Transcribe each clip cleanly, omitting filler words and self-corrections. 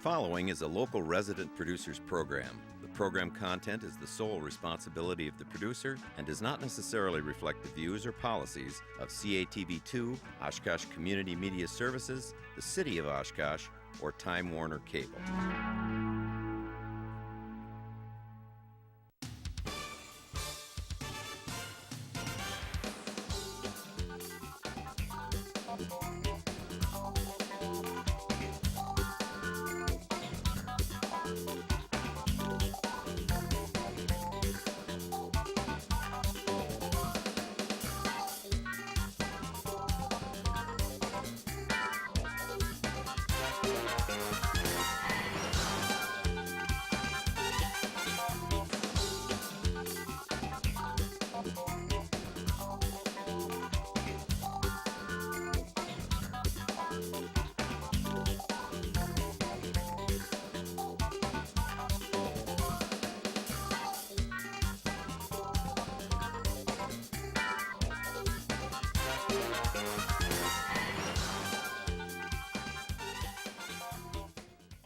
following is a local resident producers program. The program content is the sole responsibility of the producer and does not necessarily reflect the views or policies of CATV2, Oshkosh Community Media Services, the City of Oshkosh, or Time Warner Cable.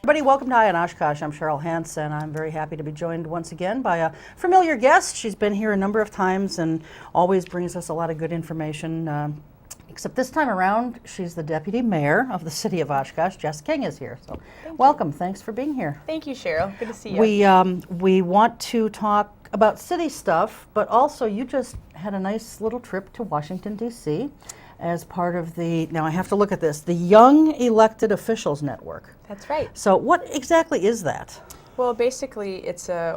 Everybody, welcome to Eye on Oshkosh. I'm Cheryl Hentz, and I'm very happy to be joined once again by a familiar guest. She's been here a number of times and always brings us a lot of good information. Except this time around, she's the Deputy Mayor of the City of Oshkosh. Jess King is here. So, welcome. Thanks for being here. Thank you, Cheryl. Good to see you. We want to talk about city stuff, but also you just had a nice little trip to Washington, D.C. as part of the, now I have to look at this, the Young Elected Officials Network. That's right. So what exactly is that? Well, basically, it's a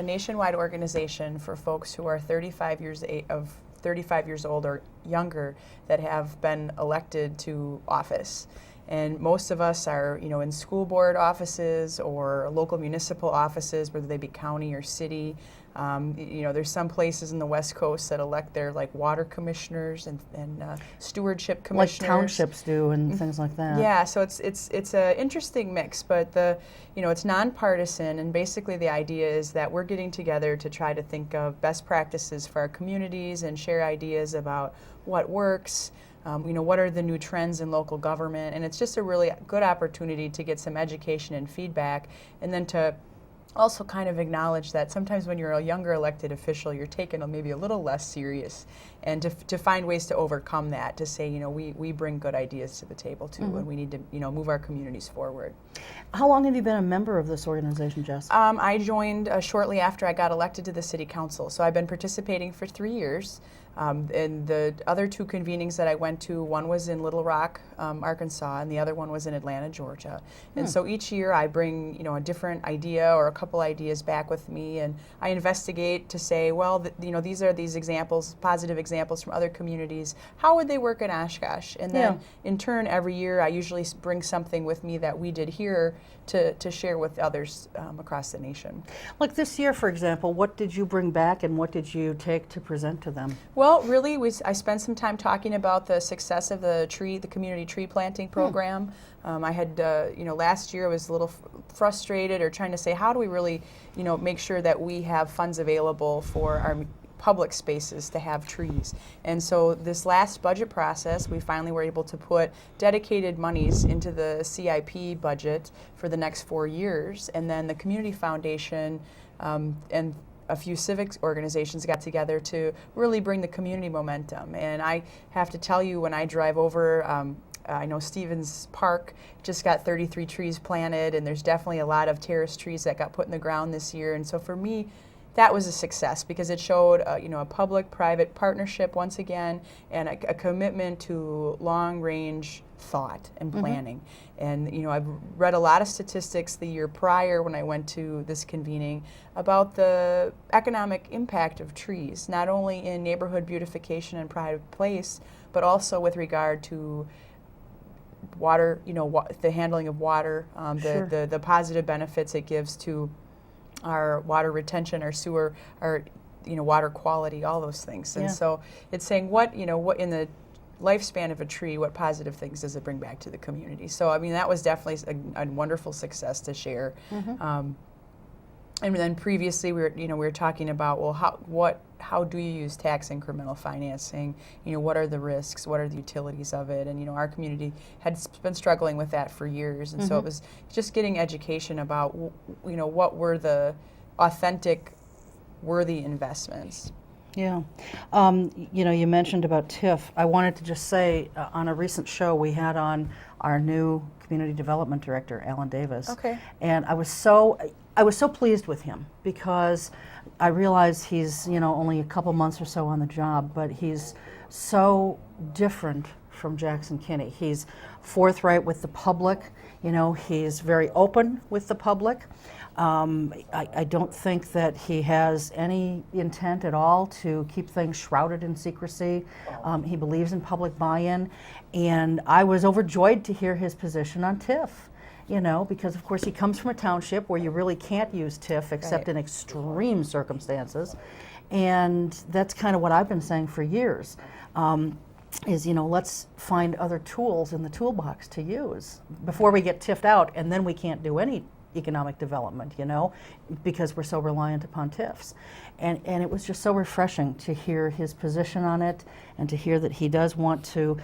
nationwide organization for folks who are 35 years old or younger that have been elected to office. And most of us are, in school board offices or local municipal offices, whether they be county or city. There's some places in the West Coast that elect their water commissioners and stewardship commissioners, like townships do, and things like that. Yeah, so it's an interesting mix, but it's nonpartisan, and basically the idea is that we're getting together to try to think of best practices for our communities and share ideas about what works. What are the new trends in local government, and it's just a really good opportunity to get some education and feedback, and then to also kind of acknowledge that sometimes when you're a younger elected official, you're taken maybe a little less serious, and to find ways to overcome that, to say, we bring good ideas to the table too, and we need to, move our communities forward. How long have you been a member of this organization, Jess? I joined shortly after I got elected to the City Council, so I've been participating for 3 years. And the other two convenings that I went to, one was in Little Rock, Arkansas, and the other one was in Atlanta, Georgia. And so each year I bring, a different idea or a couple ideas back with me, and I investigate to say, well, these are these examples, positive examples from other communities. How would they work in Oshkosh? And then in turn, every year I usually bring something with me that we did here to share with others across the nation. Like this year, for example, what did you bring back and what did you take to present to them? Well, really, I spent some time talking about the success of the community tree planting program. I had, last year I was a little frustrated or trying to say, how do we really, make sure that we have funds available for our public spaces to have trees. And so this last budget process, we finally were able to put dedicated monies into the CIP budget for the next 4 years. And then the Community Foundation and a few civics organizations got together to really bring the community momentum. And I have to tell you, when I drive over, I know Stevens Park just got 33 trees planted, and there's definitely a lot of terrace trees that got put in the ground this year. And so for me, that was a success because it showed a public-private partnership once again, and a commitment to long-range thought and planning. And I've read a lot of statistics the year prior when I went to this convening about the economic impact of trees, not only in neighborhood beautification and pride of place, but also with regard to water, the handling of water, the positive benefits it gives to our water retention, our sewer, our water quality, all those things. And so it's saying what in the lifespan of a tree, what positive things does it bring back to the community? So I mean, that was definitely a wonderful success to share. And then previously we were talking about, well, how do you use tax incremental financing? What are the risks? What are the utilities of it? And our community had been struggling with that for years, and so it was just getting education about what were the authentic, worthy investments. Yeah. You mentioned about TIF. I wanted to just say on a recent show we had on our new community development director, Alan Davis. Okay. And I was so pleased with him because I realize he's only a couple months or so on the job, but he's so different from Jackson Kinney. He's forthright with the public. He's very open with the public. I don't think that he has any intent at all to keep things shrouded in secrecy. He believes in public buy-in, and I was overjoyed to hear his position on TIF. Because of course he comes from a township where you really can't use TIF except in extreme circumstances, and that's kind of what I've been saying for years. Let's find other tools in the toolbox to use before we get TIF'd out, and then we can't do any economic development, because we're so reliant upon TIFs. And it was just so refreshing to hear his position on it and to hear that he does want to,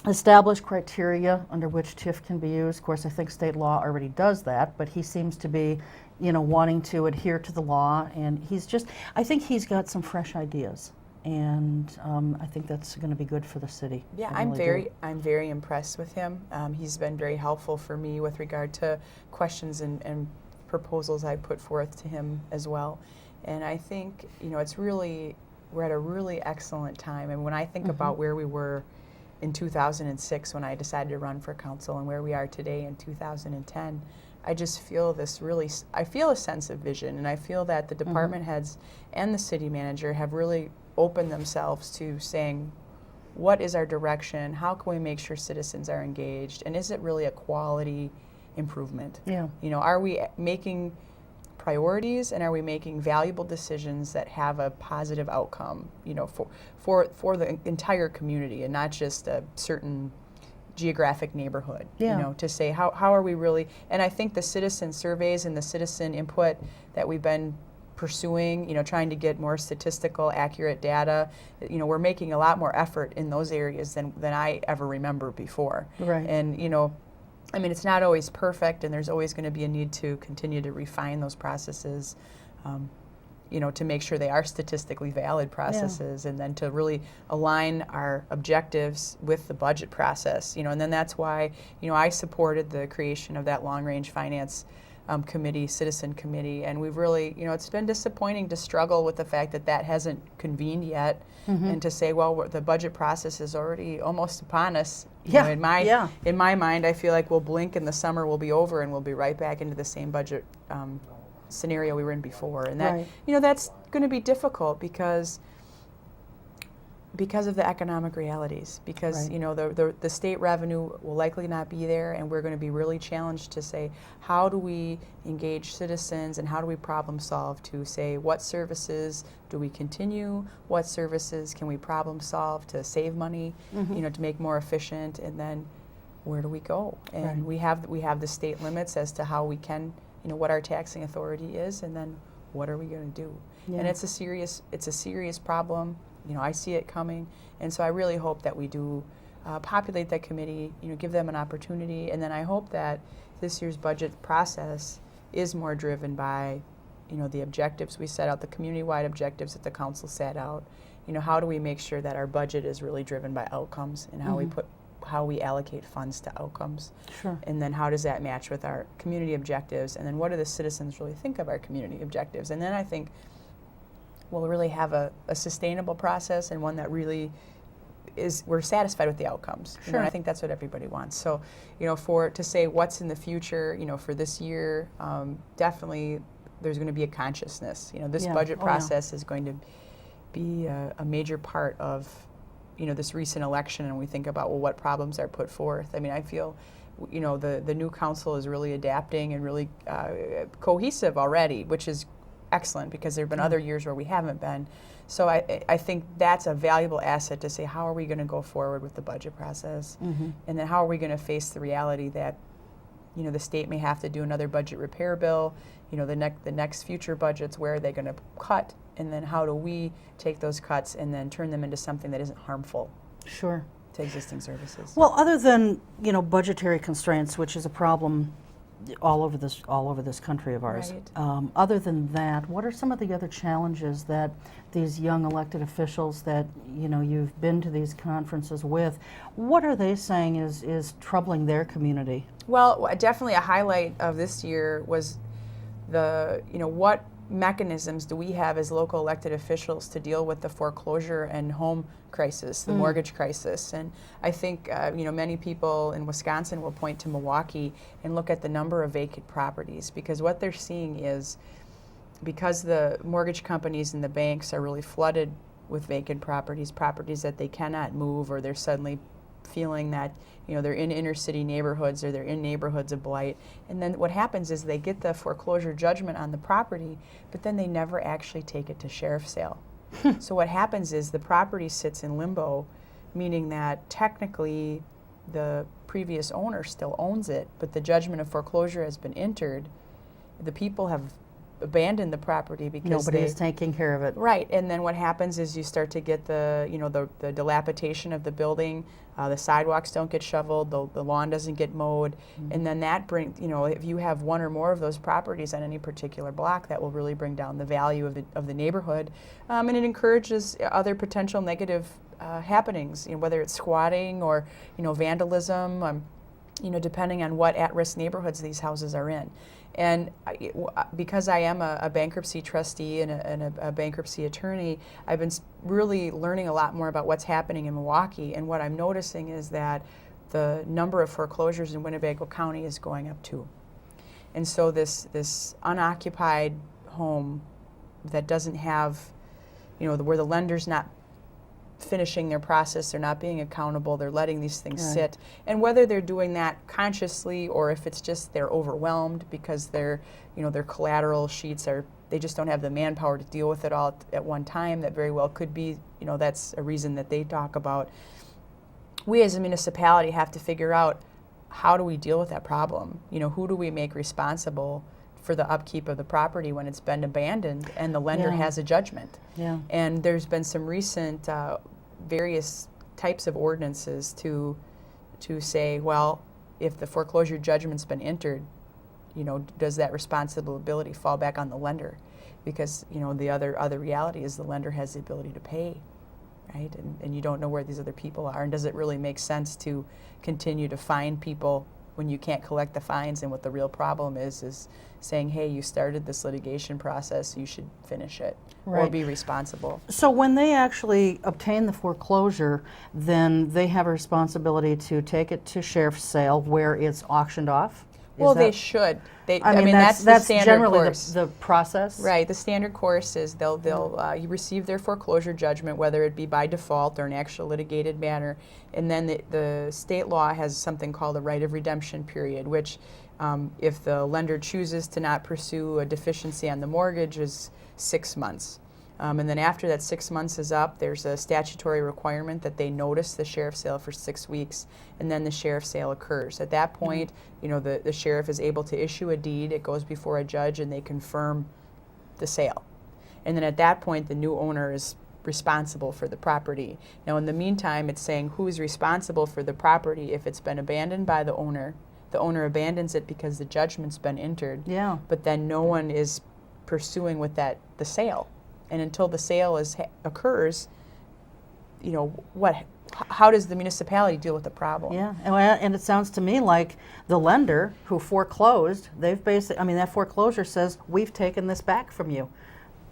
establish criteria under which TIF can be used. Of course, I think state law already does that, but he seems to be, wanting to adhere to the law, and I think he's got some fresh ideas. And I think that's going to be good for the city. Yeah, I'm very impressed with him. He's been very helpful for me with regard to questions and proposals I put forth to him as well. And I think we're at a really excellent time. And when I think about where we were in 2006 when I decided to run for council and where we are today in 2010, I just feel I feel a sense of vision, and I feel that the department heads and the city manager have really opened themselves to saying, what is our direction? How can we make sure citizens are engaged? And is it really a quality improvement? Yeah. Are we making priorities, and are we making valuable decisions that have a positive outcome, for the entire community and not just a certain geographic neighborhood? Yeah. To say how are we really, and I think the citizen surveys and the citizen input that we've been pursuing, trying to get more statistical, accurate data, we're making a lot more effort in those areas than I ever remember before. Right. And, it's not always perfect, and there's always going to be a need to continue to refine those processes, to make sure they are statistically valid processes, and then to really align our objectives with the budget process, and then that's why, I supported the creation of that long-range finance committee, citizen committee, and we've really, it's been disappointing to struggle with the fact that hasn't convened yet, and to say, well, the budget process is already almost upon us. In my mind, I feel like we'll blink and the summer will be over, and we'll be right back into the same budget scenario we were in before, and that that's going to be difficult because of the economic realities, because the state revenue will likely not be there, and we're going to be really challenged to say, how do we engage citizens and how do we problem solve to say, what services do we continue, what services can we problem solve to save money, to make more efficient, and then where do we go? And we have the state limits as to how we can, what our taxing authority is, and then what are we going to do? And it's a serious problem. I see it coming, and so I really hope that we do populate that committee, give them an opportunity, and then I hope that this year's budget process is more driven by, the objectives we set out, the community-wide objectives that the council set out. How do we make sure that our budget is really driven by outcomes, and how we allocate funds to outcomes. Sure. And then how does that match with our community objectives, and then what do the citizens really think of our community objectives? And then I think we'll really have a sustainable process, and one that really we're satisfied with the outcomes. Sure. And I think that's what everybody wants. So, to say what's in the future, for this year, definitely there's going to be a consciousness. This budget process is going to be a major part of, this recent election, and we think about, well, what problems are put forth. I feel, the new council is really adapting and really cohesive already, which is excellent, because there have been other years where we haven't been. So I think that's a valuable asset to say, how are we going to go forward with the budget process? And then how are we going to face the reality that, the state may have to do another budget repair bill. The next future budgets, where are they going to cut, and then how do we take those cuts and then turn them into something that isn't harmful Sure. to existing services. Well, other than budgetary constraints, which is a problem all over this country of ours. Right. Other than that, what are some of the other challenges that these young elected officials that you've been to these conferences with? What are they saying is troubling their community? Well, definitely a highlight of this year was what mechanisms do we have as local elected officials to deal with the foreclosure and home crisis, the mortgage crisis. And I think many people in Wisconsin will point to Milwaukee and look at the number of vacant properties, because what they're seeing is, because the mortgage companies and the banks are really flooded with vacant properties that they cannot move, or they're suddenly feeling that they're in inner city neighborhoods, or they're in neighborhoods of blight. And then what happens is they get the foreclosure judgment on the property, but then they never actually take it to sheriff's sale. So what happens is the property sits in limbo, meaning that technically the previous owner still owns it, but the judgment of foreclosure has been entered. The people have abandoned the property because nobody is taking care of it. Right, and then what happens is you start to get the dilapidation of the building. The sidewalks don't get shoveled, the lawn doesn't get mowed, and then that brings, if you have one or more of those properties on any particular block, that will really bring down the value of the neighborhood, and it encourages other potential negative happenings, whether it's squatting or vandalism, depending on what at-risk neighborhoods these houses are in. And because I am a bankruptcy trustee and a bankruptcy attorney, I've been really learning a lot more about what's happening in Milwaukee. And what I'm noticing is that the number of foreclosures in Winnebago County is going up too. And so this unoccupied home that doesn't have, where the lender's not finishing their process, they're not being accountable, they're letting these things sit. And whether they're doing that consciously, or if it's just they're overwhelmed because their collateral sheets they just don't have the manpower to deal with it all at one time, that very well could be, that's a reason that they talk about. We as a municipality have to figure out, how do we deal with that problem? Who do we make responsible for the upkeep of the property when it's been abandoned and the lender has a judgment? Yeah. And there's been some recent various types of ordinances to say, well, if the foreclosure judgment's been entered, does that responsibility fall back on the lender? Because the other reality is the lender has the ability to pay, right? And you don't know where these other people are. And does it really make sense to continue to fine people when you can't collect the fines? And what the real problem is saying, hey, you started this litigation process, you should finish it, or be responsible. So when they actually obtain the foreclosure, then they have a responsibility to take it to sheriff's sale where it's auctioned off? Well, they should. I mean that's the standard generally course. The process. Right. The standard course is they'll you receive their foreclosure judgment, whether it be by default or an actual litigated matter, and then the state law has something called a right of redemption period, which if the lender chooses to not pursue a deficiency on the mortgage, is 6 months. And then after that 6 months is up, there's a statutory requirement that they notice the sheriff's sale for 6 weeks, and then the sheriff's sale occurs. At that point, the sheriff is able to issue a deed. It goes before a judge, and they confirm the sale. And then at that point, the new owner is responsible for the property. Now, in the meantime, it's saying who's responsible for the property if it's been abandoned by the owner. The owner abandons it because the judgment's been entered. Yeah. But then no one is pursuing with the sale. And until the sale occurs, how does the municipality deal with the problem? Yeah, and it sounds to me like the lender who foreclosed, they've basically, that foreclosure says, we've taken this back from you.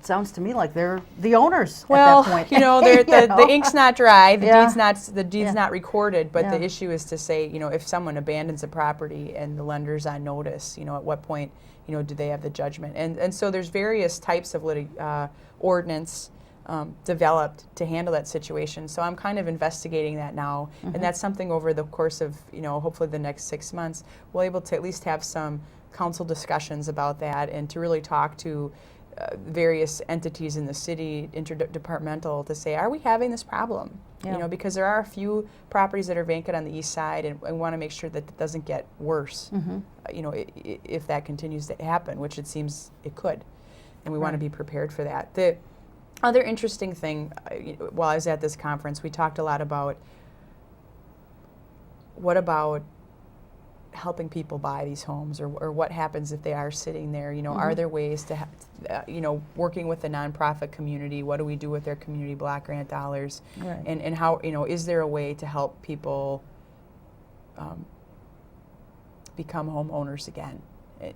It sounds to me like they're the owners at that point. The ink's not dry, the deed's Yeah. not recorded, but Yeah. the issue is to say, if someone abandons a property and the lender's on notice, at what point, do they have the judgment? And so there's various types of ordinance developed to handle that situation. So I'm kind of investigating that now, and that's something over the course of, hopefully the next 6 months, we'll able to at least have some council discussions about that, and to really talk to various entities in the city, interdepartmental, to say, are we having this problem? Yeah. You know, because there are a few properties that are vacant on the east side, and we want to make sure that it doesn't get worse. You know, if that continues to happen, which it seems it could, and we want to be prepared for that. The other interesting thing, while I was at this conference, we talked a lot about what about helping people buy these homes, or what happens if they are sitting there. You know, are there ways to, you know, working with the nonprofit community, what do we do with their community block grant dollars, and how, you know, is there a way to help people become homeowners again?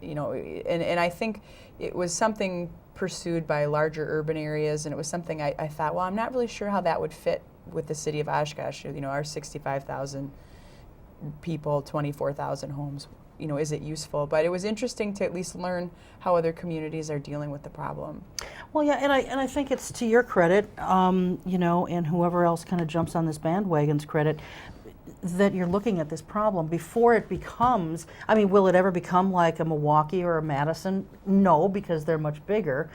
You know, and I think it was something pursued by larger urban areas, and it was something I thought, well, I'm not really sure how that would fit with the city of Oshkosh. You know, our 65,000 people, 24,000 homes, you know, is it useful? But it was interesting to at least learn how other communities are dealing with the problem. Well, yeah, and I think it's to your credit, you know, and whoever else kind of jumps on this bandwagon's credit, that you're looking at this problem before it becomes, I mean, will it ever become like a Milwaukee or a Madison? No, because they're much bigger,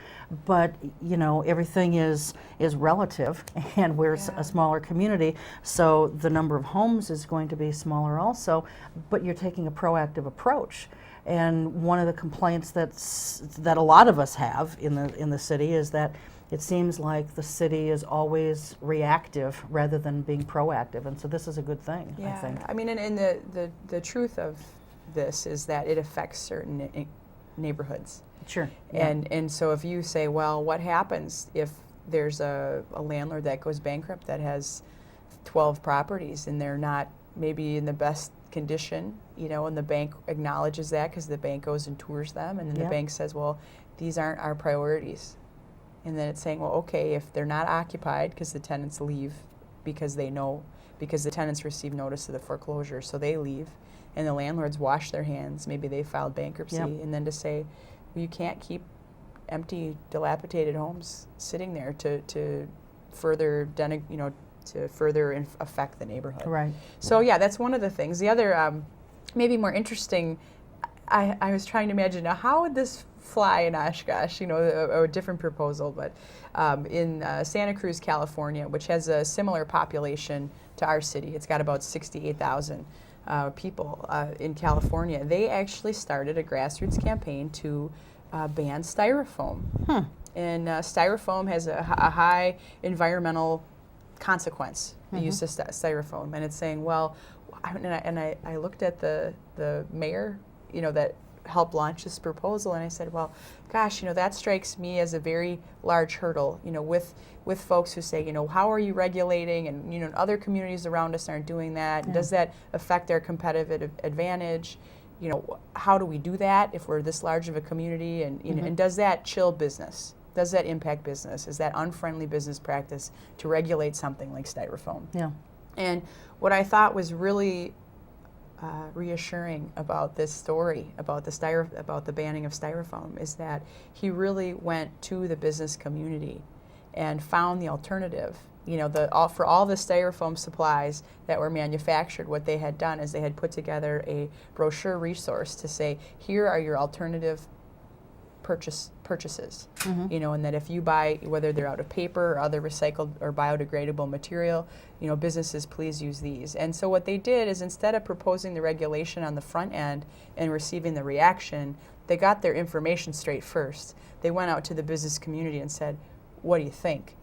but, you know, everything is relative, and we're a smaller community, so the number of homes is going to be smaller also, but you're taking a proactive approach. And one of the complaints that a lot of us have in the city is that it seems like the city is always reactive rather than being proactive, and so this is a good thing, I think. I mean, and the truth of this is that it affects certain neighborhoods. Sure. And so if you say, well, what happens if there's a landlord that goes bankrupt that has 12 properties and they're not maybe in the best condition, you know, and the bank acknowledges that because the bank goes and tours them, and then the bank says, well, these aren't our priorities. And then it's saying, well, okay, if they're not occupied because the tenants leave because they know, because the tenants receive notice of the foreclosure, so they leave, and the landlords wash their hands, maybe they filed bankruptcy, and then to say, well, you can't keep empty, dilapidated homes sitting there to further, you know, to further affect the neighborhood. Right. So yeah, that's one of the things. The other, maybe more interesting, I was trying to imagine, now how would this fly in Oshkosh, you know, a different proposal, but in Santa Cruz, California, which has a similar population to our city, it's got about 68,000 people in California. They actually started a grassroots campaign to ban styrofoam. And styrofoam has a high environmental consequence, the use of styrofoam, and it's saying, well, I looked at the mayor, you know, that helped launch this proposal, and I said, well, gosh, you know, that strikes me as a very large hurdle, you know, with folks who say, you know, how are you regulating, and, you know, other communities around us aren't doing that. Does that affect our competitive advantage? You know, how do we do that if we're this large of a community, and, you know, and does that chill business? Does that impact business? Is that unfriendly business practice to regulate something like styrofoam? Yeah. And what I thought was really reassuring about this story, about the banning of styrofoam, is that he really went to the business community and found the alternative. You know, for all the styrofoam supplies that were manufactured, what they had done is they had put together a brochure resource to say, here are your alternative purchases, you know, and that if you buy, whether they're out of paper or other recycled or biodegradable material, you know, businesses, please use these. And so what they did is, instead of proposing the regulation on the front end and receiving the reaction, they got their information straight first. They went out to the business community and said, what do you think?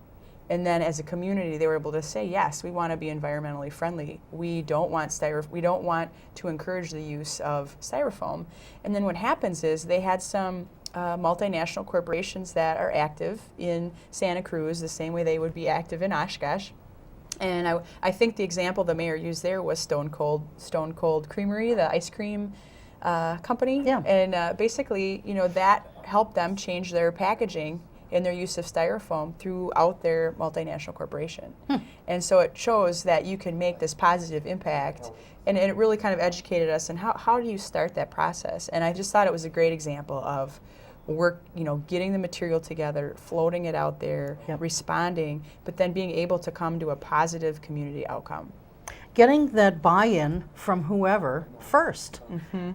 And then as a community, they were able to say, yes, we want to be environmentally friendly. We don't want we don't want to encourage the use of styrofoam. And then what happens is they had some multinational corporations that are active in Santa Cruz the same way they would be active in Oshkosh. And I think the example the mayor used there was Stone Cold Creamery, the ice cream company. Yeah. And basically, you know, that helped them change their packaging and their use of styrofoam throughout their multinational corporation. And so it shows that you can make this positive impact, and it really kind of educated us on how do you start that process. And I just thought it was a great example of work, you know, getting the material together, floating it out there, responding, but then being able to come to a positive community outcome. Getting that buy-in from whoever first,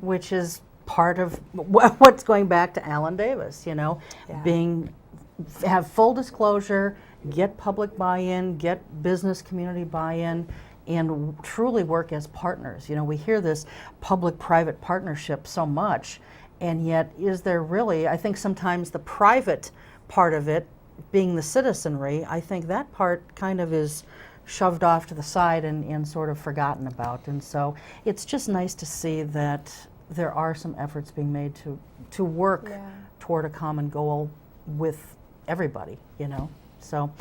which is part of what's going back to Alan Davis, you know, being have full disclosure, get public buy-in, get business community buy-in, and truly work as partners. You know, we hear this public-private partnership so much, and yet is there really, I think sometimes the private part of it, being the citizenry, I think that part kind of is shoved off to the side and sort of forgotten about. And so it's just nice to see that there are some efforts being made to work toward a common goal with everybody, you know. So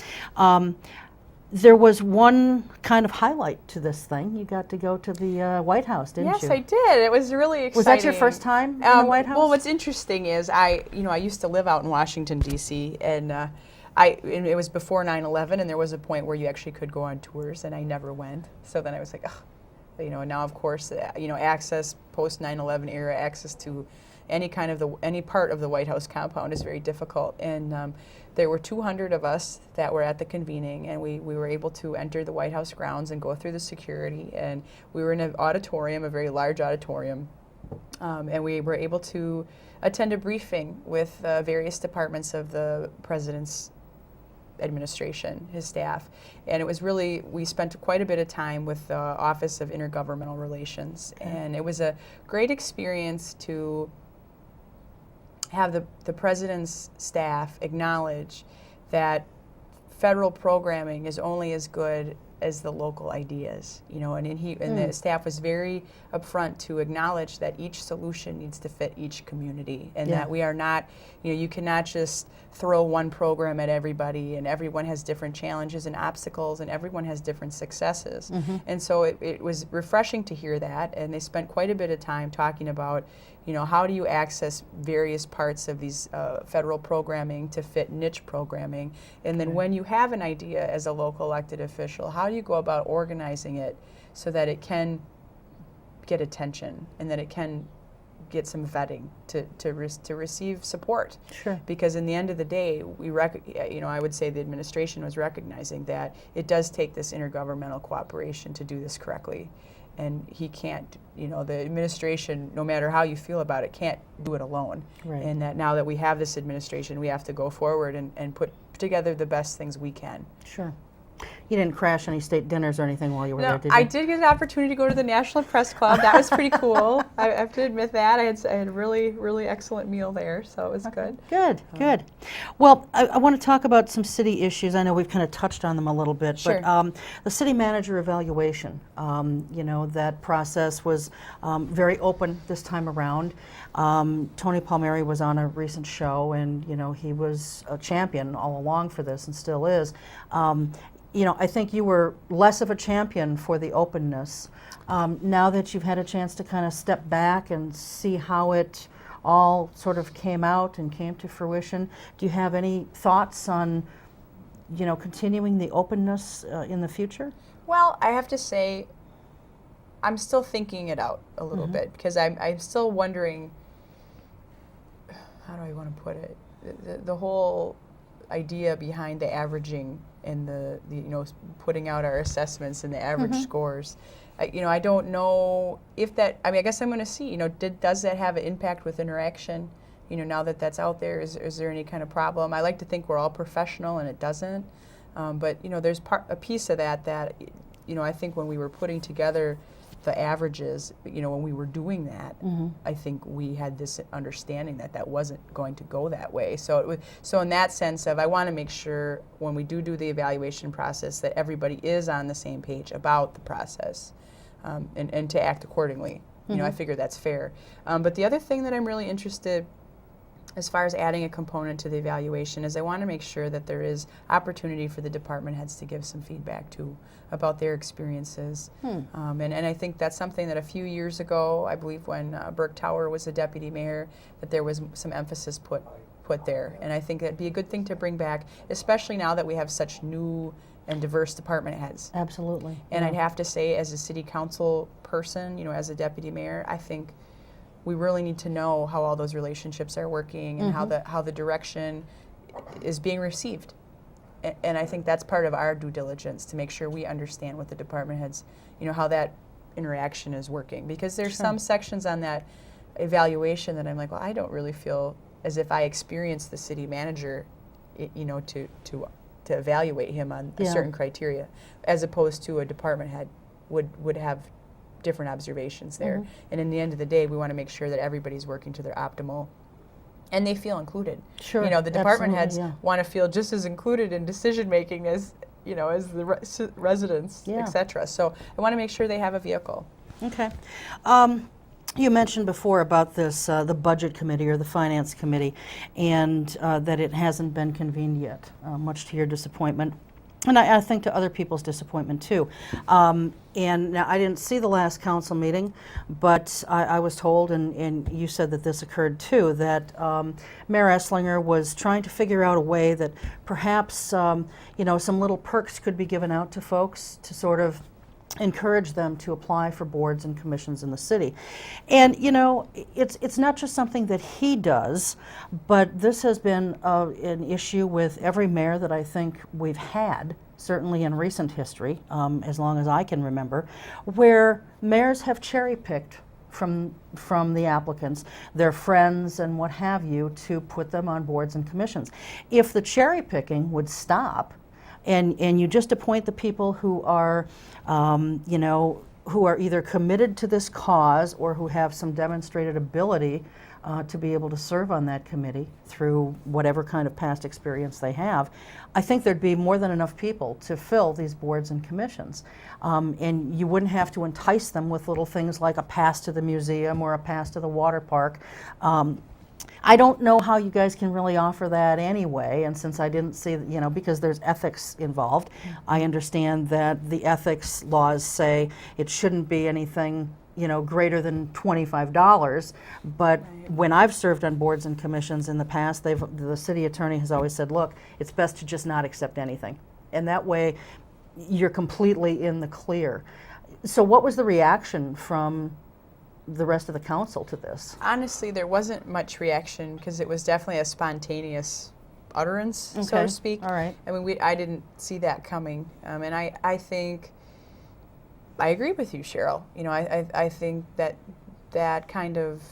there was one kind of highlight to this thing. You got to go to the White House, didn't you? Yes, I did. It was really exciting. Was that your first time in the White House? Well, what's interesting is I used to live out in Washington, D.C., and it was before 9/11, and there was a point where you actually could go on tours, and I never went. So then I was like, oh, you know, and now of course, you know, access post 9/11 era, access to any part of the White House compound is very difficult. And there were 200 of us that were at the convening, and we were able to enter the White House grounds and go through the security. And we were in an auditorium, a very large auditorium, and we were able to attend a briefing with various departments of the president's administration, his staff. And it was really, we spent quite a bit of time with the Office of Intergovernmental Relations. And it was a great experience to have the president's staff acknowledge that federal programming is only as good as the local ideas, you know, and the staff was very upfront to acknowledge that each solution needs to fit each community, and that we are not, you know, you cannot just throw one program at everybody, and everyone has different challenges and obstacles, and everyone has different successes. And so it was refreshing to hear that, and they spent quite a bit of time talking about, you know, how do you access various parts of these federal programming to fit niche programming, and then when you have an idea as a local elected official, how do you go about organizing it so that it can get attention and that it can get some vetting to receive support. Sure. Because in the end of the day, you know, I would say the administration was recognizing that it does take this intergovernmental cooperation to do this correctly. And he can't, you know, the administration, no matter how you feel about it, can't do it alone. Right. And that now that we have this administration, we have to go forward and put together the best things we can. Sure. You didn't crash any state dinners or anything while you were there, did you? I did get an opportunity to go to the National Press Club. That was pretty cool. I have to admit that. I had a really, really excellent meal there, so it was good. Good, good. Well, I want to talk about some city issues. I know we've kind of touched on them a little bit, Sure. but the city manager evaluation, you know, that process was very open this time around. Tony Palmieri was on a recent show, and, you know, he was a champion all along for this and still is. You know, I think you were less of a champion for the openness. Now that you've had a chance to kind of step back and see how it all sort of came out and came to fruition, do you have any thoughts on, you know, continuing the openness in the future? Well, I have to say, I'm still thinking it out a little bit, because I'm still wondering, how do I want to put it? The whole idea behind the averaging and the you know, putting out our assessments and the average scores. You know, I don't know if that, I mean, I guess I'm going to see, you know, does that have an impact with interaction? You know, now that that's out there, is there any kind of problem? I like to think we're all professional, and it doesn't. But, you know, there's a piece of that, you know, I think when we were putting together the averages, you know, when we were doing that, I think we had this understanding that wasn't going to go that way. So in that sense of, I want to make sure when we do the evaluation process that everybody is on the same page about the process, and to act accordingly. You know, I figure that's fair. But the other thing that I'm really interested as far as adding a component to the evaluation is I want to make sure that there is opportunity for the department heads to give some feedback too about their experiences. And I think that's something that a few years ago, I believe when Burke Tower was the deputy mayor, that there was some emphasis put there. And I think that'd be a good thing to bring back, especially now that we have such new and diverse department heads. Absolutely. And I'd have to say, as a city council person, you know, as a deputy mayor, I think we really need to know how all those relationships are working and how the direction is being received. And I think that's part of our due diligence, to make sure we understand what the department heads, you know, how that interaction is working. Because there's some sections on that evaluation that I'm like, well, I don't really feel as if I experienced the city manager to evaluate him on a certain criteria, as opposed to a department head would have different observations there. And in the end of the day, we want to make sure that everybody's working to their optimal and they feel included. Sure. The department heads want to feel just as included in decision making as as the residents, etc. So I want to make sure they have a vehicle. Okay. You mentioned before about this, the budget committee or the finance committee, and that it hasn't been convened yet, much to your disappointment. And I think to other people's disappointment too. And now I didn't see the last council meeting, but I was told, and you said that this occurred too, that Mayor Esslinger was trying to figure out a way that perhaps some little perks could be given out to folks to sort of encourage them to apply for boards and commissions in the city. And it's not just something that he does, but this has been an issue with every mayor that I think we've had, certainly in recent history, as long as I can remember, where mayors have cherry-picked from the applicants, their friends and what have you, to put them on boards and commissions. If the cherry-picking would stop, and you just appoint the people who are, who are either committed to this cause or who have some demonstrated ability to be able to serve on that committee through whatever kind of past experience they have, I think there'd be more than enough people to fill these boards and commissions. And you wouldn't have to entice them with little things like a pass to the museum or a pass to the water park. I don't know how you guys can really offer that anyway, and since I didn't see, because there's ethics involved, I understand that the ethics laws say it shouldn't be anything, greater than $25, but when I've served on boards and commissions in the past, the city attorney has always said, look, it's best to just not accept anything, and that way you're completely in the clear. So what was the reaction from the rest of the council to this? Honestly, there wasn't much reaction because it was definitely a spontaneous utterance, so to speak. All right. I mean, I didn't see that coming, and I think I agree with you, Cheryl. I think that kind of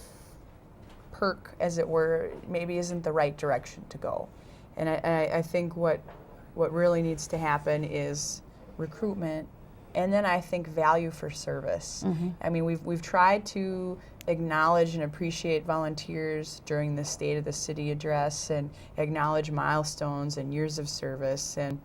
perk, as it were, maybe isn't the right direction to go, and I think what really needs to happen is recruitment. And then I think value for service. I mean, we've tried to acknowledge and appreciate volunteers during the State of the City address and acknowledge milestones and years of service. And,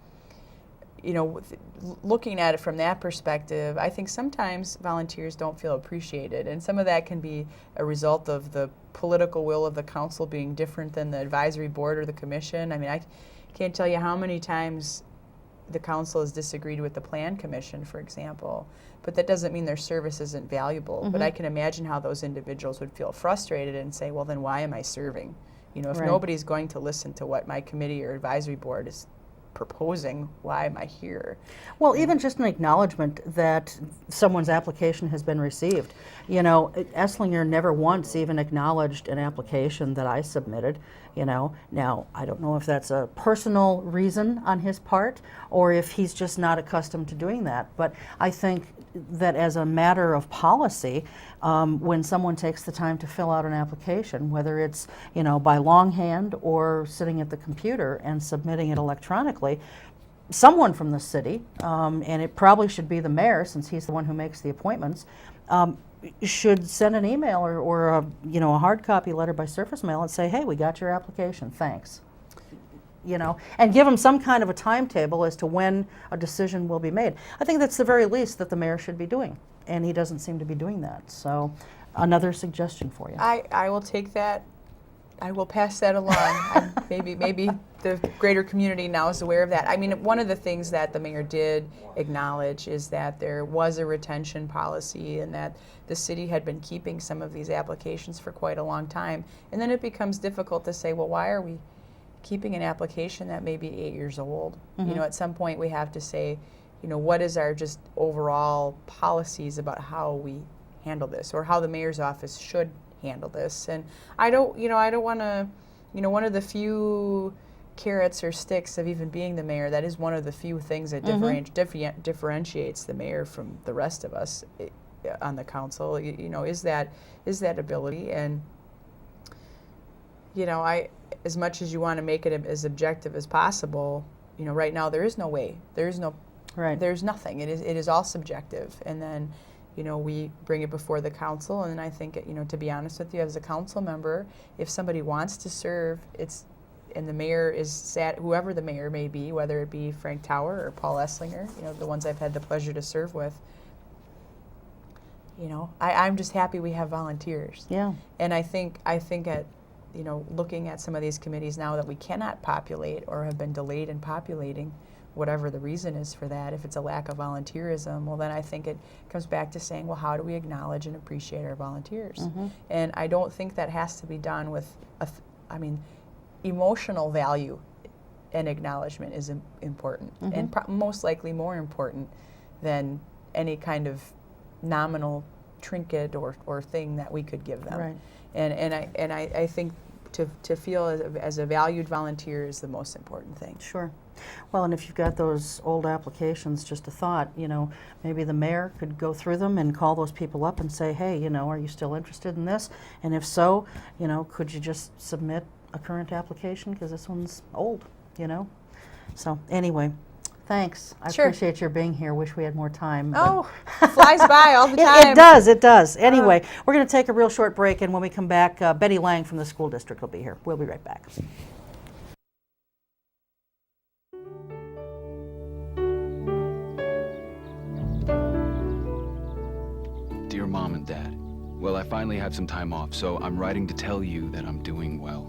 looking at it from that perspective, I think sometimes volunteers don't feel appreciated. And some of that can be a result of the political will of the council being different than the advisory board or the commission. I mean, I can't tell you how many times the council has disagreed with the plan commission, for example, but that doesn't mean their service isn't valuable. But I can imagine how those individuals would feel frustrated and say, well, then why am I serving? If nobody's going to listen to what my committee or advisory board is proposing, why am I here? Well, even just an acknowledgement that someone's application has been received. Esslinger never once even acknowledged an application that I submitted. Now I don't know if that's a personal reason on his part or if he's just not accustomed to doing that. But I think that as a matter of policy, when someone takes the time to fill out an application, whether it's by longhand or sitting at the computer and submitting it electronically, someone from the city, and it probably should be the mayor since he's the one who makes the appointments, should send an email or a hard copy letter by surface mail and say, hey, we got your application, thanks. And give them some kind of a timetable as to when a decision will be made. I think that's the very least that the mayor should be doing, and he doesn't seem to be doing that. So another suggestion for you. I will take that. I will pass that along. Maybe the greater community now is aware of that. I mean, one of the things that the mayor did acknowledge is that there was a retention policy and that the city had been keeping some of these applications for quite a long time. And then it becomes difficult to say, well, why are we keeping an application that may be 8 years old? At some point we have to say, what is our just overall policies about how we handle this or how the mayor's office should handle this. And I don't want to, one of the few carrots or sticks of even being the mayor, that is one of the few things that differentiates the mayor from the rest of us on the council, is that ability. And you know, as much as you want to make it as objective as possible, you know, right now there is no way. There's nothing. It is all subjective. And then, you know, we bring it before the council, and I think, you know, to be honest with you, as a council member, if somebody wants to serve, and the mayor is whoever the mayor may be, whether it be Frank Tower or Paul Esslinger, you know, the ones I've had the pleasure to serve with, you know, I'm just happy we have volunteers. Yeah. And I think at, you know, looking at some of these committees now that we cannot populate or have been delayed in populating, whatever the reason is for that, if it's a lack of volunteerism, well, then I think it comes back to saying, well, how do we acknowledge and appreciate our volunteers? Mm-hmm. And I don't think that has to be done with, emotional value and acknowledgement is important, Mm-hmm. and most likely more important than any kind of nominal trinket or thing that we could give them. Right. And I think to feel as a valued volunteer is the most important thing. Sure. Well, and if you've got those old applications, just a thought, you know, maybe the mayor could go through them and call those people up and say, hey, you know, are you still interested in this? And if so, you know, could you just submit a current application, because this one's old, you know? So anyway, thanks. I Sure. appreciate your being here. Wish we had more time. but- Oh, flies by all the time. It does. Anyway, we're going to take a real short break, and when we come back, Bette Lang from the school district will be here. We'll be right back. Dear Mom and Dad, well, I finally have some time off, so I'm writing to tell you that I'm doing well.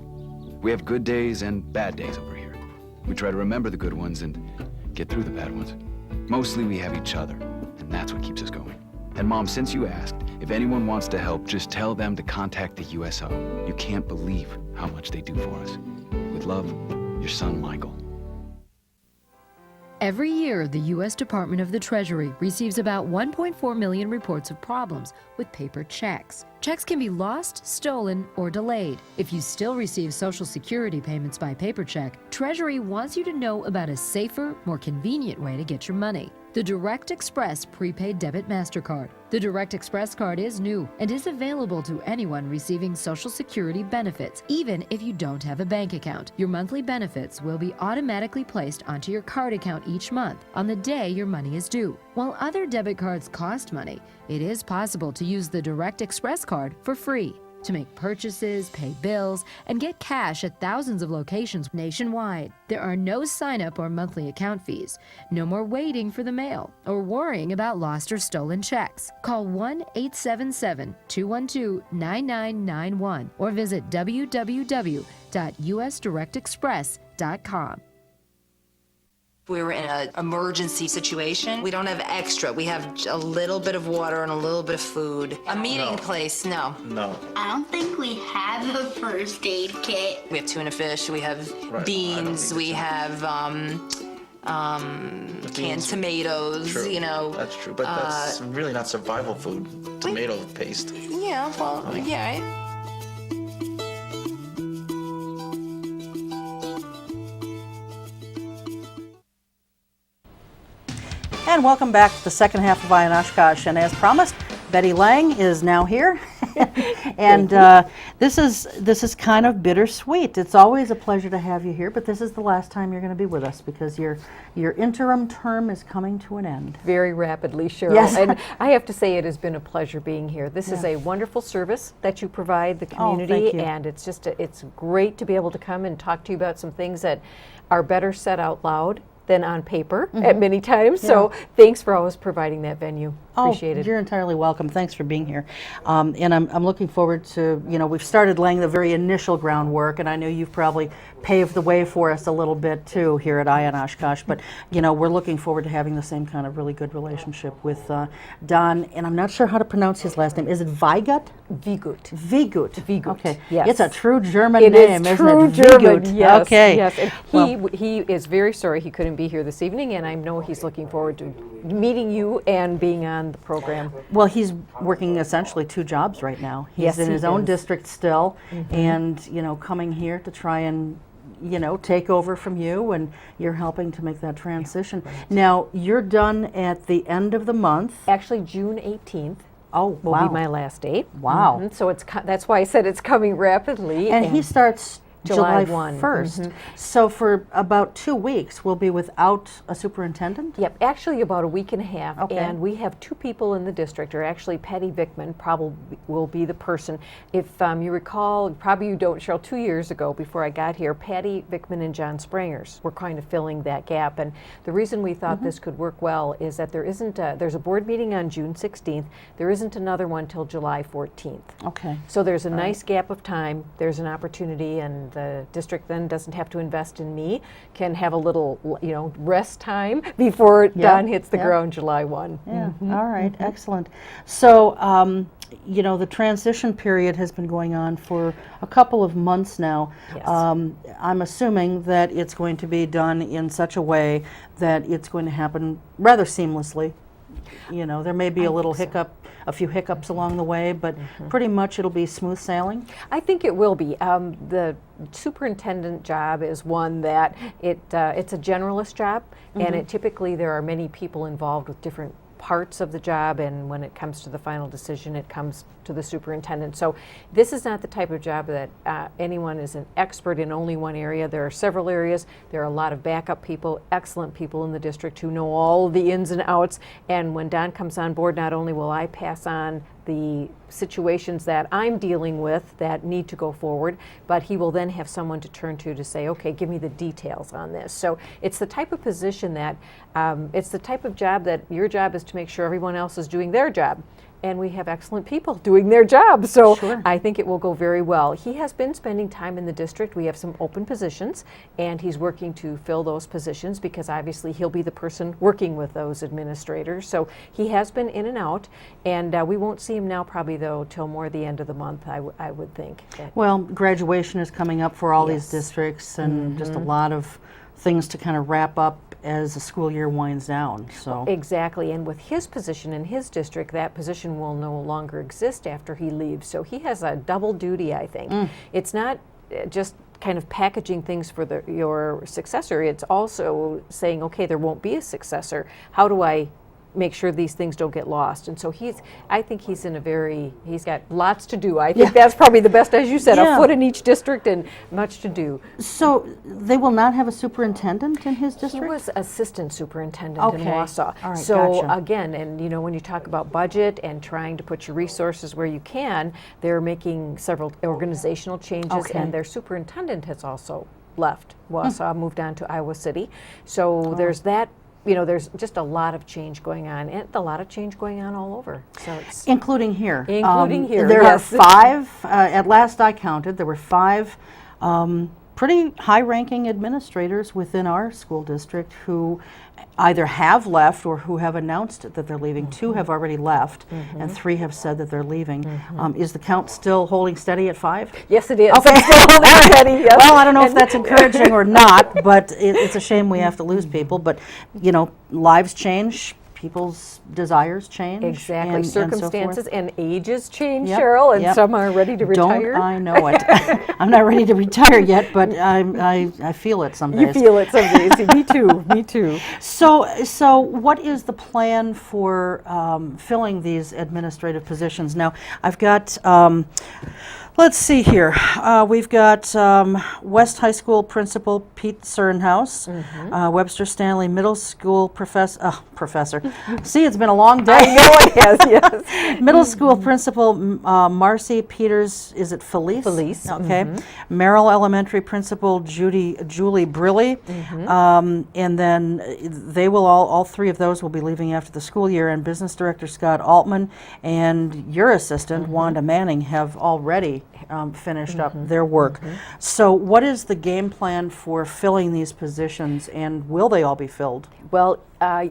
We have good days and bad days over here. We try to remember the good ones and get through the bad ones. Mostly we have each other, and that's what keeps us going. And Mom, since you asked, if anyone wants to help, just tell them to contact the USO. You can't believe how much they do for us. With love, your son, Michael. Every year, the U.S. Department of the Treasury receives about 1.4 million reports of problems with paper checks. Checks can be lost, stolen, or delayed. If you still receive Social Security payments by paper check, Treasury wants you to know about a safer, more convenient way to get your money. The Direct Express Prepaid Debit MasterCard. The Direct Express card is new and is available to anyone receiving Social Security benefits, even if you don't have a bank account. Your monthly benefits will be automatically placed onto your card account each month on the day your money is due. While other debit cards cost money, it is possible to use the Direct Express card for free to make purchases, pay bills, and get cash at thousands of locations nationwide. There are no sign-up or monthly account fees. No more waiting for the mail or worrying about lost or stolen checks. Call 1-877-212-9991 or visit www.usdirectexpress.com. We were in an emergency situation. We don't have extra. We have a little bit of water and a little bit of food. A meeting place, no. No. I don't think we have a first aid kit. We have tuna fish, we have Right. beans, we have canned tomatoes, True. you know. That's true, but that's really not survival food. Tomato paste. Yeah, well, yeah. And welcome back to the second half of Eye on Oshkosh. And as promised, Bette Lang is now here. And this is kind of bittersweet. It's always a pleasure to have you here, but this is the last time you're going to be with us because your interim term is coming to an end. Very rapidly, Cheryl. Yes. And I have to say it has been a pleasure being here. This is Yeah. a wonderful service that you provide the Oh, community, thank you. and it's just it's great to be able to come and talk to you about some things that are better said out loud than on paper at many times. So thanks for always providing that venue. Appreciate it. You're entirely welcome. Thanks for being here. And I'm looking forward to, we've started laying the very initial groundwork, and I know you've probably paved the way for us a little bit too here at Eye on Oshkosh, but we're looking forward to having the same kind of really good relationship with Don, and I'm not sure how to pronounce his last name. Is it Vigut? Vigut. Vigut. Vigut, Okay. yes. It's a true German It name, is isn't true it? German, Vigut. yes. Okay. Yes, and Well, he is very sorry he couldn't be here this evening, and I know he's looking forward to meeting you and being on the program. Well, he's working essentially two jobs right now. He's Yes, in he his own is. district still, and coming here to try and take over from you, and you're helping to make that transition. Now, you're done at the end of the month. Actually, June 18th Oh, will wow. be my last day. Wow. So that's why I said it's coming rapidly. And he starts July 1. 1st. So for about 2 weeks, we'll be without a superintendent? Yep, actually about a week and a half. Okay. And we have 2 people in the district, or actually Patty Vickman probably will be the person. If you recall, probably you don't, Cheryl, 2 years ago before I got here, Patty Vickman and John Sprangers were kind of filling that gap. And the reason we thought this could work well is that there's a board meeting on June 16th. There isn't another one till July 14th. Okay. So there's a nice gap of time. There's an opportunity, and the district then doesn't have to invest in me, can have a little, rest time before Don hits the ground July 1. Yeah, all right, excellent. So, the transition period has been going on for a couple of months now. Yes. I'm assuming that it's going to be done in such a way that it's going to happen rather seamlessly. There may be a few hiccups along the way, but pretty much it'll be smooth sailing. I think it will be. The superintendent job is one that it's a generalist job, and typically there are many people involved with different parts of the job, and when it comes to the final decision, it comes to the superintendent. So this is not the type of job that anyone is an expert in only one area. There are several areas. There are a lot of backup people, excellent people in the district who know all the ins and outs. And when Don comes on board, not only will I pass on the situations that I'm dealing with that need to go forward, but he will then have someone to turn to say, okay, give me the details on this. So it's the type of position that, it's the type of job that your job is to make sure everyone else is doing their job. And we have excellent people doing their job. So I think it will go very well. He has been spending time in the district. We have some open positions, and he's working to fill those positions because obviously he'll be the person working with those administrators. So he has been in and out, and we won't see him now probably, though, till more the end of the month, I would think. Well, graduation is coming up for all these districts, and just a lot of things to kind of wrap up as the school year winds down. So exactly, and with his position in his district, that position will no longer exist after he leaves. So he has a double duty, I think. It's not just kind of packaging things for your successor. It's also saying, okay, there won't be a successor. How do I make sure these things don't get lost? And so I think he's got lots to do. I think that's probably the best, as you said, a foot in each district and much to do. So they will not have a superintendent in his district? He was assistant superintendent in Wausau. All right, so gotcha. again, and when you talk about budget and trying to put your resources where you can, they're making several organizational changes, and their superintendent has also left Wausau, moved on to Iowa City. So there's that. There's just a lot of change going on, and a lot of change going on all over. So it's including here. Including here, There yes. are 5, at last I counted, there were 5 pretty high-ranking administrators within our school district who either have left or who have announced that they're leaving. 2 have already left, and 3 have said that they're leaving. Is the count still holding steady at 5? Yes, it is. Okay. It's still holding steady, yes. Well, I don't know if that's encouraging or not, but it's a shame we have to lose people. But, lives change. People's desires change. Exactly. And Circumstances so and ages change, Yep, Cheryl, and yep. some are ready to retire. Don't I know it? I'm not ready to retire yet, but I feel it some days. You feel it some days. Me too. Me too. So what is the plan for filling these administrative positions? Now, I've got, let's see here. We've got West High School Principal Pete Cernhaus, Webster Stanley Middle School Professor. See, it's been a long day. I know it has, yes. Middle School Principal Marcy Peters, is it Felice? Felice. Okay. Merrill Elementary Principal Julie Brilly. And then they will all 3 of those will be leaving after the school year, and Business Director Scott Altman and your assistant, Wanda Manning, have already finished up their work. So what is the game plan for filling these positions, and will they all be filled? Well,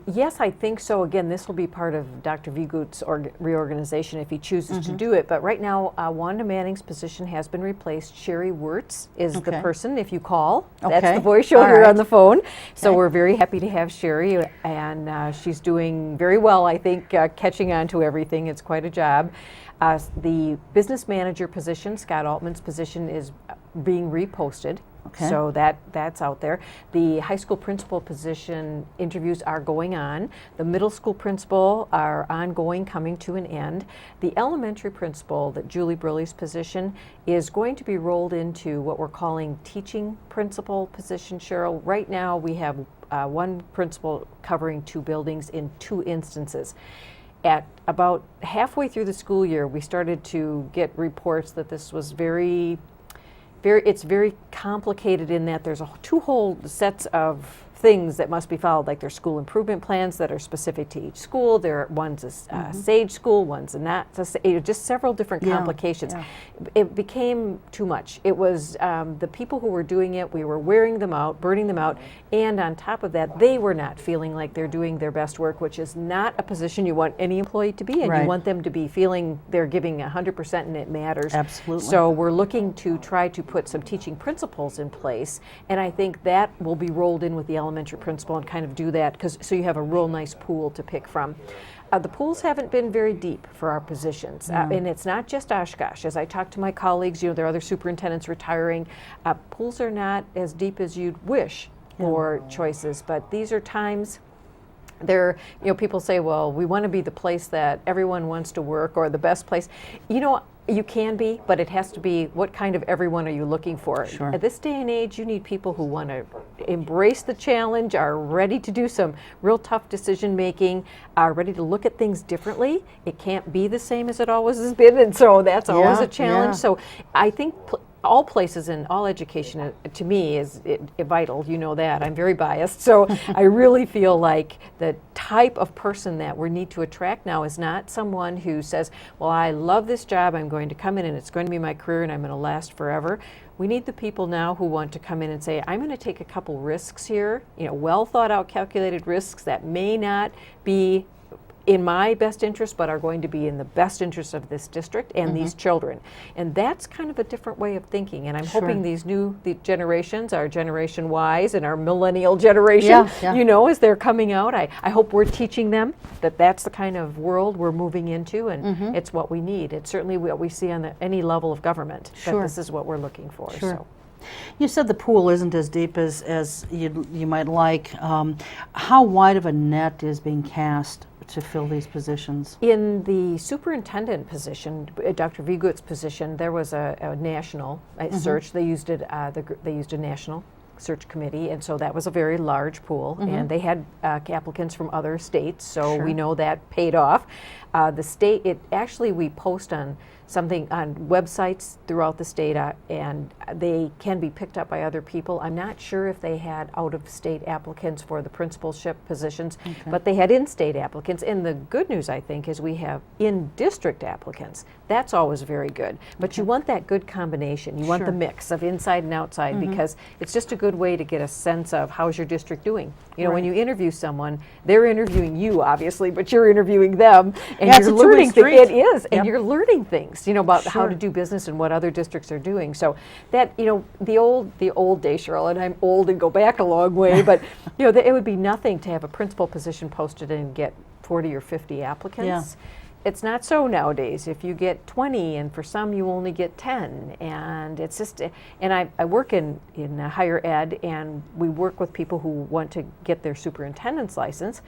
yes, I think so. Again, this will be part of Dr. Vigut's reorganization if he chooses to do it. But right now, Wanda Manning's position has been replaced. Sherry Wirtz is the person, if you call. That's the voice you'll hear on the phone. So we're very happy to have Sherry, and she's doing very well, I think, catching on to everything. It's quite a job. The business manager position, Scott Altman's position, is being reposted. Okay. So that's out there. The high school principal position interviews are going on. The middle school principal are ongoing, coming to an end. The elementary principal, that Julie Briley's position, is going to be rolled into what we're calling teaching principal position, Cheryl. Right now we have one principal covering 2 buildings in 2 instances. At about halfway through the school year, we started to get reports that this was it's very complicated in that there's 2 whole sets of things that must be followed, like there's school improvement plans that are specific to each school. One's a SAGE school, one's a not, just several different complications. Yeah. It became too much. It was the people who were doing it, we were wearing them out, burning them out, and on top of that, they were not feeling like they're doing their best work, which is not a position you want any employee to be in. Right. You want them to be feeling they're giving 100% and it matters. Absolutely. So we're looking to try to put some teaching principles in place, and I think that will be rolled in with the elementary principal and kind of do that, so you have a real nice pool to pick from. The pools haven't been very deep for our positions, and it's not just Oshkosh. As I talk to my colleagues, there are other superintendents retiring. Pools are not as deep as you'd wish for choices, but these are times. People say, well, we want to be the place that everyone wants to work, or the best place. You can be, but it has to be, what kind of everyone are you looking for? Sure. At this day and age, you need people who want to embrace the challenge, are ready to do some real tough decision making, are ready to look at things differently. It can't be the same as it always has been, and so that's always a challenge. So I think all places and all education, to me, is vital. You know that. I'm very biased. So I really feel like the type of person that we need to attract now is not someone who says, well, I love this job, I'm going to come in and it's going to be my career and I'm going to last forever. We need the people now who want to come in and say, I'm going to take a couple risks here, well thought out, calculated risks that may not be in my best interest, but are going to be in the best interest of this district and these children. And that's kind of a different way of thinking. And I'm hoping these the generations, our Generation Ys and our millennial generation, as they're coming out, I hope we're teaching them that that's the kind of world we're moving into, and it's what we need. It's certainly what we see on any level of government, that this is what we're looking for. So. You said the pool isn't as deep as you might like. How wide of a net is being cast to fill these positions? In the superintendent position, Dr. Vigut's position, there was a national search. They used it. They used a national search committee, and so that was a very large pool. And they had applicants from other states, so we know that paid off. The state, we post on something on websites throughout the state, and they can be picked up by other people. I'm not sure if they had out-of-state applicants for the principalship positions, but they had in-state applicants. And the good news, I think, is we have in-district applicants. That's always very good. But you want that good combination. You want the mix of inside and outside, because it's just a good way to get a sense of how's your district doing. When you interview someone, they're interviewing you, obviously, but you're interviewing them, and you're learning things. It is, and you're learning things, about how to do business and what other districts are doing. So that, the old day, Cheryl, and I'm old and go back a long way, but it would be nothing to have a principal position posted and get 40 or 50 applicants. It's not so nowadays. If you get 20, and for some you only get 10, and it's just, and I work in higher ed, and we work with people who want to get their superintendent's license.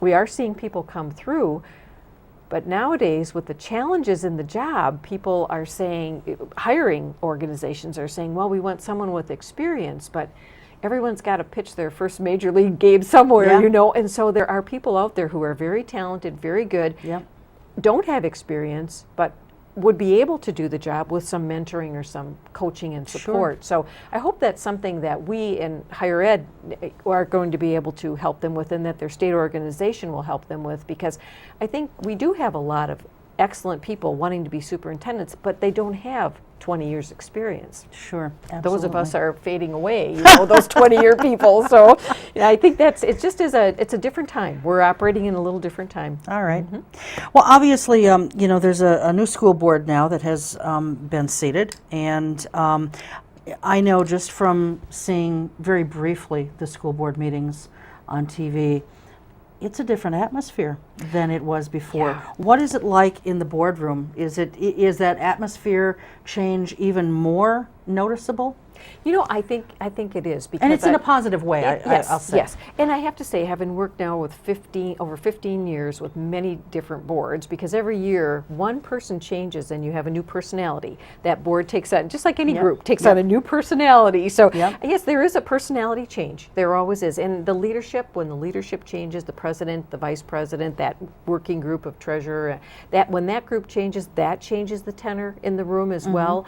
We are seeing people come through, but nowadays with the challenges in the job, people are saying, hiring organizations are saying, well, we want someone with experience, but everyone's got to pitch their first major league game somewhere, and so there are people out there who are very talented, very good, don't have experience, but would be able to do the job with some mentoring or some coaching and support. So I hope that's something that we in higher ed are going to be able to help them with, and that their state organization will help them with, because I think we do have a lot of excellent people wanting to be superintendents, but they don't have 20 years experience. Sure, absolutely. Those of us are fading away, those 20-year people. So I think it's a different time. We're operating in a little different time. All right. Well, obviously, there's a new school board now that has been seated, and I know just from seeing very briefly the school board meetings on TV, it's a different atmosphere than it was before. What is it like in the boardroom? Is that atmosphere change even more noticeable? You know, I think it is, because And it's in a positive way, yes, I'll say. yes. And I have to say, having worked now with over 15 years with many different boards, because every year one person changes and you have a new personality. That board takes on, just like any group, takes on a new personality. So yes, there is a personality change. There always is. And the leadership, when the leadership changes, the president, the vice president, that working group of treasurer, that when that group changes, that changes the tenor in the room as well.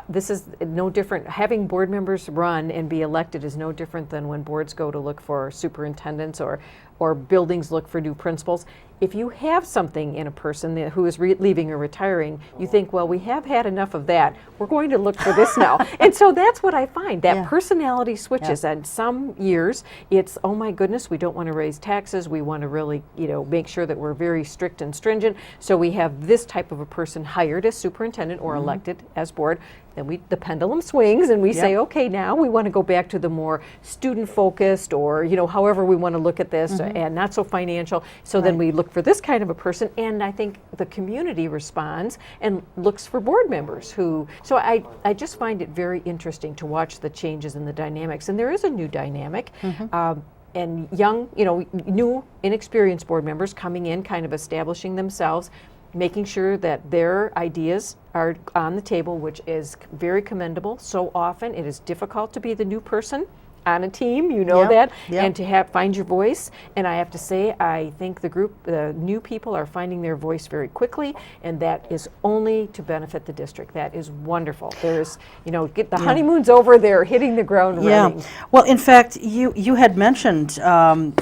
This is no different. Having board members run and be elected is no different than when boards go to look for superintendents or buildings look for new principals. If you have something in a person who is leaving or retiring, you think, well, we have had enough of that. We're going to look for this now. And so that's what I find, that personality switches. And some years it's, oh my goodness, we don't want to raise taxes. We want to really, make sure that we're very strict and stringent. So we have this type of a person hired as superintendent or elected as board. Then the pendulum swings and we say, okay, now we want to go back to the more student-focused, or, however we want to look at this, and not so financial. So then we look for this kind of a person, and I think the community responds and looks for board members who, so I just find it very interesting to watch the changes in the dynamics. And there is a new dynamic. And young, new, inexperienced board members coming in, kind of establishing themselves, making sure that their ideas are on the table, which is very commendable. So often it is difficult to be the new person on a team, that, and to find your voice. And I have to say, I think the new people are finding their voice very quickly, and that is only to benefit the district. That is wonderful. There's, get the honeymoon's over, they're hitting the ground running. Well, in fact, you had mentioned, some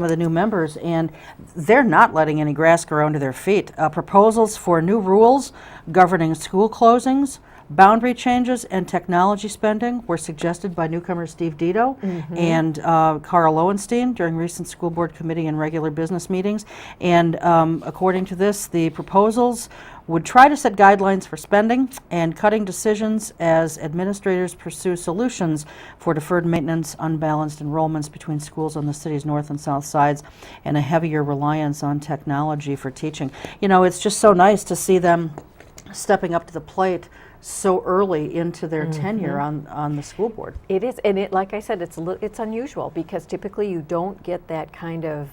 of the new members, and they're not letting any grass grow under their feet. Proposals for new rules governing school closings, boundary changes, and technology spending were suggested by newcomer Steve Dito and Carl Lowenstein during recent school board committee and regular business meetings. And according to this, the proposals would try to set guidelines for spending and cutting decisions as administrators pursue solutions for deferred maintenance, unbalanced enrollments between schools on the city's north and south sides, and a heavier reliance on technology for teaching. It's just so nice to see them stepping up to the plate so early into their tenure on the school board. It is, and like I said, it's unusual, because typically you don't get that kind of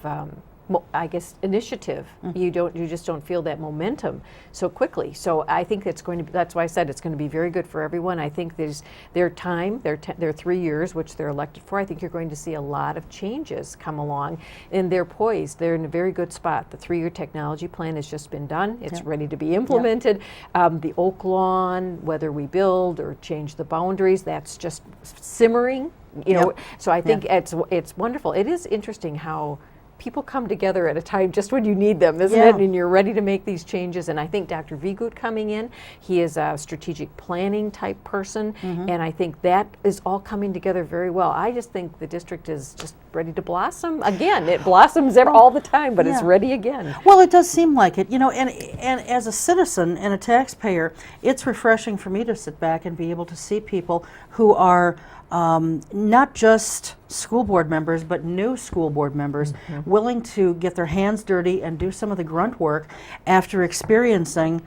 initiative. You just don't feel that momentum so quickly. So I think that's why I said it's going to be very good for everyone. I think their 3 years, which they're elected for, I think you're going to see a lot of changes come along, and they're poised. They're in a very good spot. The 3-year technology plan has just been done. It's ready to be implemented. The Oak Lawn, whether we build or change the boundaries, that's just simmering. So I think it's wonderful. It is interesting how people come together at a time just when you need them, isn't it? And you're ready to make these changes. And I think Dr. Vigut coming in, he is a strategic planning type person, and I think that is all coming together very well. I just think the district is just ready to blossom again. It blossoms all the time, but it's ready again. Well, it does seem like it, and as a citizen and a taxpayer, it's refreshing for me to sit back and be able to see people who are not just school board members, but new school board members, willing to get their hands dirty and do some of the grunt work after experiencing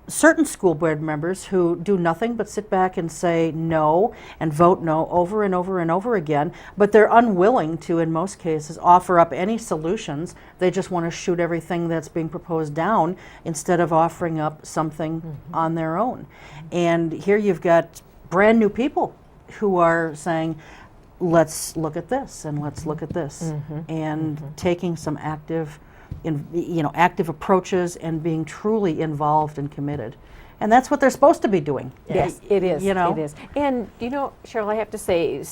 certain school board members who do nothing but sit back and say no and vote no over and over and over again, but they're unwilling to, in most cases, offer up any solutions. They just want to shoot everything that's being proposed down instead of offering up something on their own. And here you've got brand new people who are saying, let's look at this and let's look at this, and taking some active approaches and being truly involved and committed. And that's what they're supposed to be doing. Yes, it is. It is. And Cheryl, I have to say,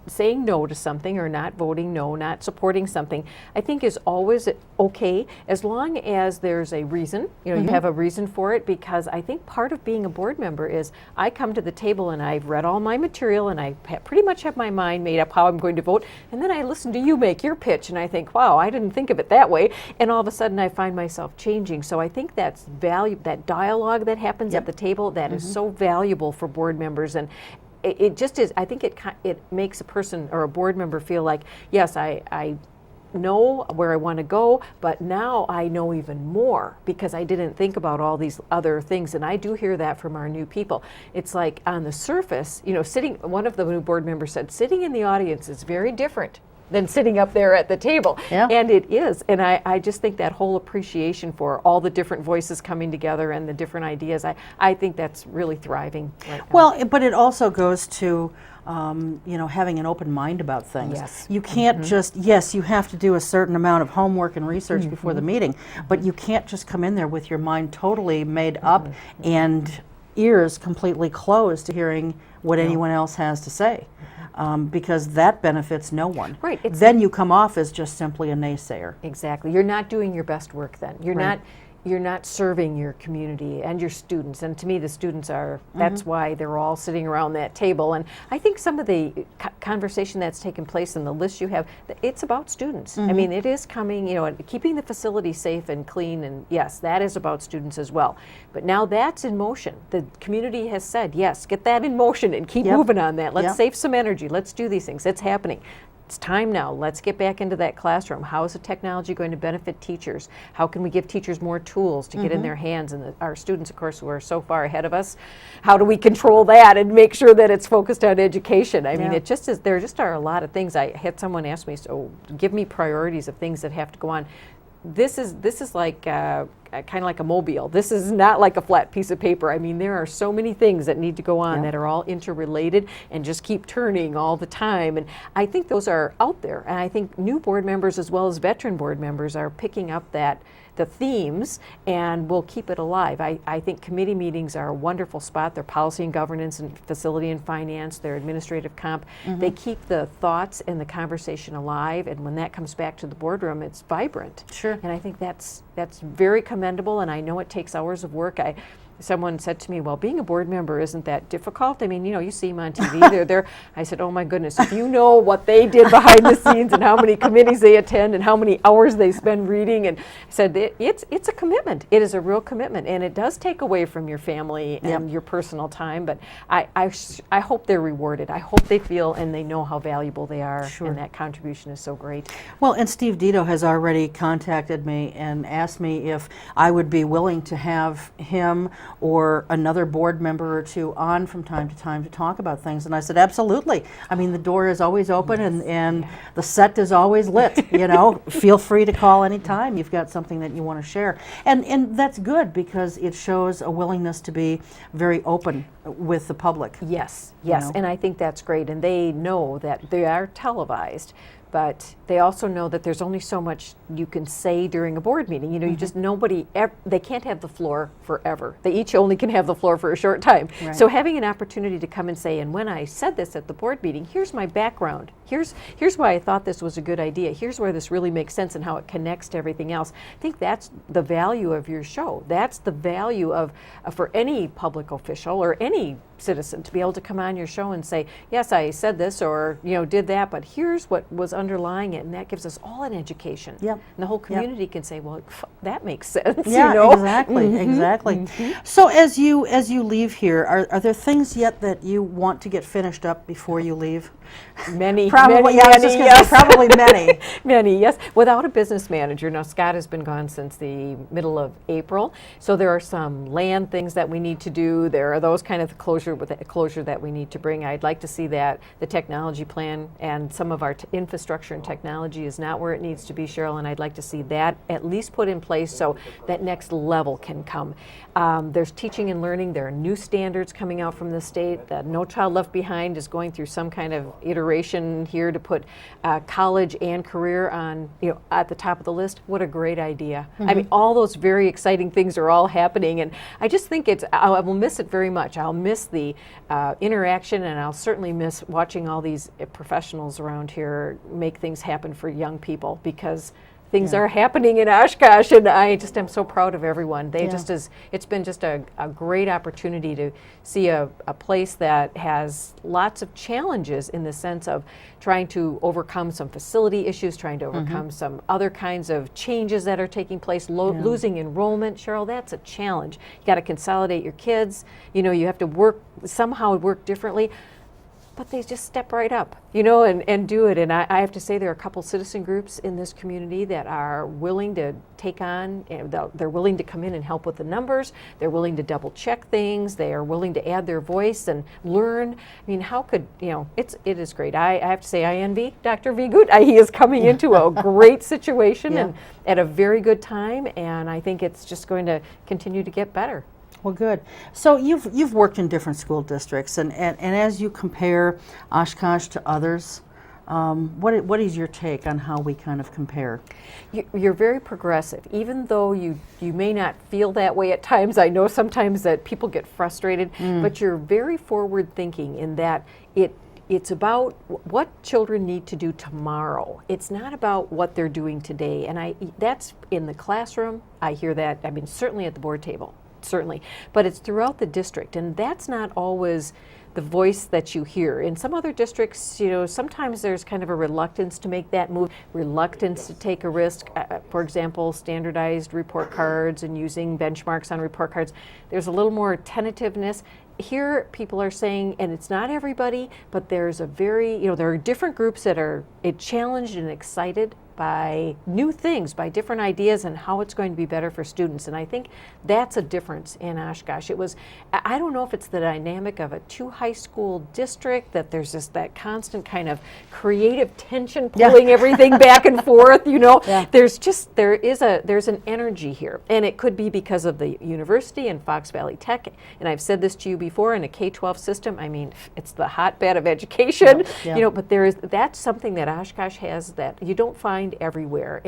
saying no to something, or not voting no, not supporting something, I think is always okay, as long as there's a reason. You have a reason for it, because I think part of being a board member is I come to the table and I've read all my material and I pretty much have my mind made up how I'm going to vote, and then I listen to you make your pitch and I think, wow, I didn't think of it that way, and all of a sudden I find myself changing. So I think that's that dialogue that happens at the table, that is so valuable for board members. And it just is. I think it makes a person or a board member feel like, yes, I know where I want to go, but now I know even more because I didn't think about all these other things. And I do hear that from our new people. It's like on the surface, one of the new board members said, sitting in the audience is very different than sitting up there at the table. Yeah. And it is. And I just think that whole appreciation for all the different voices coming together and the different ideas, I think that's really thriving right now. Well, but it also goes to having an open mind about things. Yes. You can't just, yes, you have to do a certain amount of homework and research before the meeting, but you can't just come in there with your mind totally made up and ears completely closed to hearing what anyone else has to say. Because that benefits no one. Right. Then you come off as just simply a naysayer. Exactly. You're not doing your best work then. You're not serving your community and your students. And to me, the students are, that's why they're all sitting around that table. And I think some of the conversation that's taken place and the list you have, it's about students. I mean, it is coming, keeping the facility safe and clean. And yes, that is about students as well. But now that's in motion. The community has said, yes, get that in motion and keep moving on that. Let's save some energy. Let's do these things. It's happening. It's time now. Let's get back into that classroom. How is the technology going to benefit teachers? How can we give teachers more tools to get in their hands? And our students, of course, who are so far ahead of us, how do we control that and make sure that it's focused on education? I mean, there just are a lot of things. I had someone ask me, so give me priorities of things that have to go on. This is like kind of like a mobile. This is not like a flat piece of paper. I mean, there are so many things that need to go on that are all interrelated and just keep turning all the time. And I think those are out there. And I think new board members as well as veteran board members are picking up the themes, and we'll keep it alive. I think committee meetings are a wonderful spot. Their policy and governance and facility and finance, their administrative comp. They keep the thoughts and the conversation alive, and when that comes back to the boardroom, it's vibrant. Sure. And I think that's very commendable, and I know it takes hours of work. Someone said to me, well, being a board member isn't that difficult. I mean, you see them on TV, they're I said, oh my goodness, if you know what they did behind the scenes and how many committees they attend and how many hours they spend reading. And I said, it's a commitment. It is a real commitment, and it does take away from your family and your personal time, but I hope they're rewarded. I hope they feel and they know how valuable they are, and that contribution is so great. Well, and Steve Dito has already contacted me and asked me if I would be willing to have him or another board member or two on from time to time to talk about things. And I said, absolutely. I mean, the door is always open and the set is always lit, Feel free to call anytime you've got something that you want to share. And that's good because it shows a willingness to be very open with the public. Yes, and I think that's great. And they know that they are televised, but they also know that there's only so much you can say during a board meeting. You just they can't have the floor forever. They each only can have the floor for a short time. Right. So having an opportunity to come and say, and when I said this at the board meeting, here's my background. Here's why I thought this was a good idea. Here's where this really makes sense and how it connects to everything else. I think that's the value of your show. That's the value of for any public official or any citizen to be able to come on your show and say, yes, I said this or did that, but here's what was underlying it, and that gives us all an education. Yep. And the whole community can say, well, that makes sense. Yeah, exactly. So as you leave here, are there things yet that you want to get finished up before you leave? Many, probably, many, I was just many, gonna say, probably many. Many, yes. Without a business manager. Now, Scott has been gone since the middle of April, so there are some land things that we need to do. There are those kind of closure that we need to bring. I'd like to see that the technology plan and some of our infrastructure and technology is not where it needs to be, Cheryl, and I'd like to see that at least put in place so that next level can come. There's teaching and learning. There are new standards coming out from the state. No Child Left Behind is going through some kind of iteration here to put college and career on, at the top of the list. What a great idea. I mean, all those very exciting things are all happening, and I just think I will miss it very much. I'll miss the interaction, and I'll certainly miss watching all these professionals around here make things happen for young people, because things are happening in Oshkosh, and I just am so proud of everyone. It's been just a great opportunity to see a place that has lots of challenges in the sense of trying to overcome some facility issues, trying to overcome some other kinds of changes that are taking place, losing enrollment. Cheryl, that's a challenge. You got to consolidate your kids. You have to work differently. but they just step right up, you know, and do it. And I have to say there are a couple citizen groups in this community that are willing to take on, they're willing to come in and help with the numbers, they're willing to double check things, they are willing to add their voice and learn. I mean, how could, you know, it is great. I have to say I envy Dr. Vigut. He is coming into a great situation and at a very good time, and I think it's just going to continue to get better. Well, good. So you've worked in different school districts, and as you compare Oshkosh to others, what is your take on how we kind of compare? You're very progressive, even though you may not feel that way at times. I know sometimes that people get frustrated, but you're very forward thinking in that it's about what children need to do tomorrow. It's not about what they're doing today, and that's in the classroom. I hear that, I mean, certainly at the board table. Certainly, but it's throughout the district, and that's not always the voice that you hear. In some other districts, you know, sometimes there's kind of a reluctance to make that move, reluctance to take a risk. For example, standardized report cards and using benchmarks on report cards. There's a little more tentativeness. Here, people are saying, and it's not everybody, but there's a very, you know, there are different groups that are challenged and excited by new things, by different ideas and how it's going to be better for students. And I think that's a difference in Oshkosh. I don't know if it's the dynamic of a two high school district, that there's just that constant kind of creative tension pulling everything back and forth, you know. There's an energy here. And it could be because of the university and Fox Valley Tech. And I've said this to you before, in a K-12 system, I mean, it's the hotbed of education, you know, but that's something that Oshkosh has that you don't find everywhere,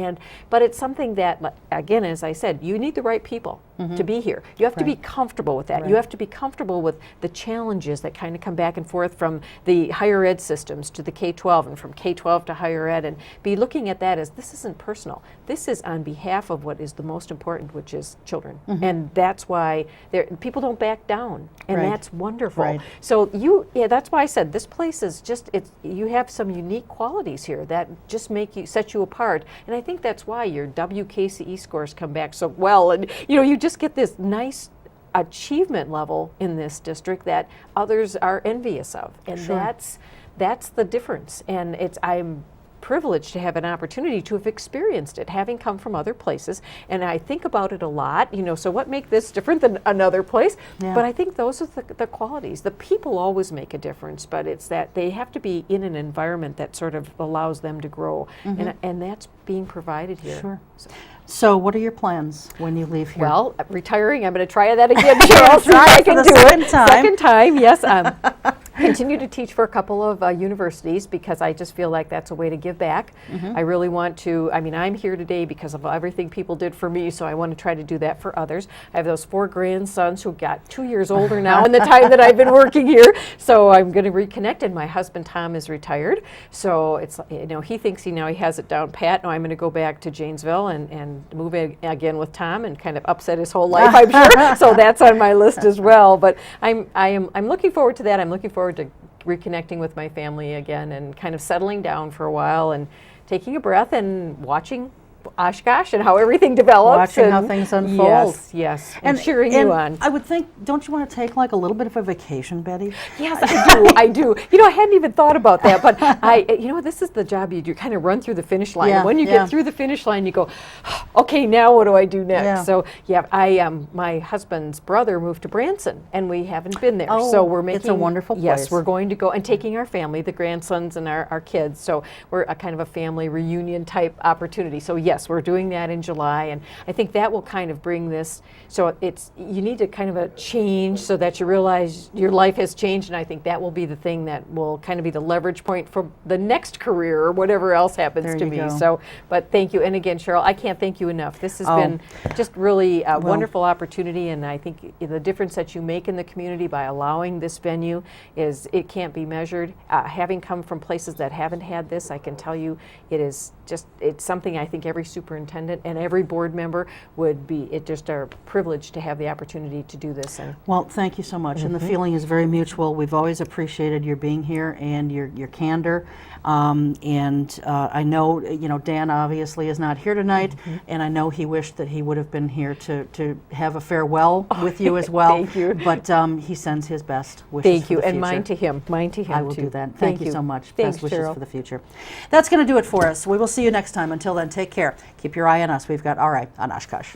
but it's something that, again, as I said, you need the right people to be here. You have to be comfortable with that. You have to be comfortable with the challenges that kind of come back and forth from the higher ed systems to the K-12 and from K-12 to higher ed, and be looking at that as this isn't personal. This is on behalf of what is the most important, which is children, and that's why people don't back down, and that's wonderful. So that's why I said this place is just, you have some unique qualities here that just set you apart, and I think that's why your WKCE scores come back so well, and you know, you just get this nice achievement level in this district that others are envious of, and that's the difference. And I'm privileged to have an opportunity to have experienced it, having come from other places, and I think about it a lot, you know, so what makes this different than another place? But I think those are the qualities. The people always make a difference, but it's that they have to be in an environment that sort of allows them to grow, and that's being provided here. So what are your plans when you leave here? Well, retiring, I'm going to try that again, Cheryl. See if I can do it. Second time, yes. Continue to teach for a couple of universities, because I just feel like that's a way to give back. I really want to, I mean, I'm here today because of everything people did for me, so I want to try to do that for others. I have those 4 grandsons who got 2 years older now in the time that I've been working here, so I'm going to reconnect, and my husband Tom is retired, so it's, you know, he thinks he has it down pat. Now I'm going to go back to Janesville and move in again with Tom and kind of upset his whole life, I'm sure, so that's on my list as well. But I'm looking forward to that. I'm looking forward to reconnecting with my family again and kind of settling down for a while and taking a breath and watching Oshkosh and how everything develops. Watching how things unfold. Yes, and cheering you on. I would think, don't you want to take like a little bit of a vacation, Betty? Yes, I do. You know, I hadn't even thought about that, but you know, this is the job you do, kind of run through the finish line. And when you get through the finish line, you go, okay, now what do I do next? So my husband's brother moved to Branson, and we haven't been there. So we're making, it's a wonderful place. Yes, we're going to go and taking our family, the grandsons and our kids. So we're a kind of a family reunion type opportunity. So yes, we're doing that in July, and I think that will kind of bring this, so you need to kind of a change so that you realize your life has changed, and I think that will be the thing that will kind of be the leverage point for the next career or whatever else happens to me. Go. So, but thank you, and again, Cheryl, I can't thank you enough. This has been just really a wonderful opportunity, and I think the difference that you make in the community by allowing this venue it can't be measured. Having come from places that haven't had this, I can tell you it's something I think every every superintendent and every board member would be just a privilege to have the opportunity to do this. And Well, thank you so much, and the feeling is very mutual. We've always appreciated your being here and your candor. I know, Dan obviously is not here tonight, and I know he wished that he would have been here to have a farewell with you as well. Thank you. But he sends his best wishes thank for you, the and future. mine to him. Mine to him I will too. do that. Thank you so much. Thanks, Best wishes Cheryl. for the future. That's going to do it for us. We will see you next time. Until then, take care. Keep your eye on us. We've got All Right on Oshkosh.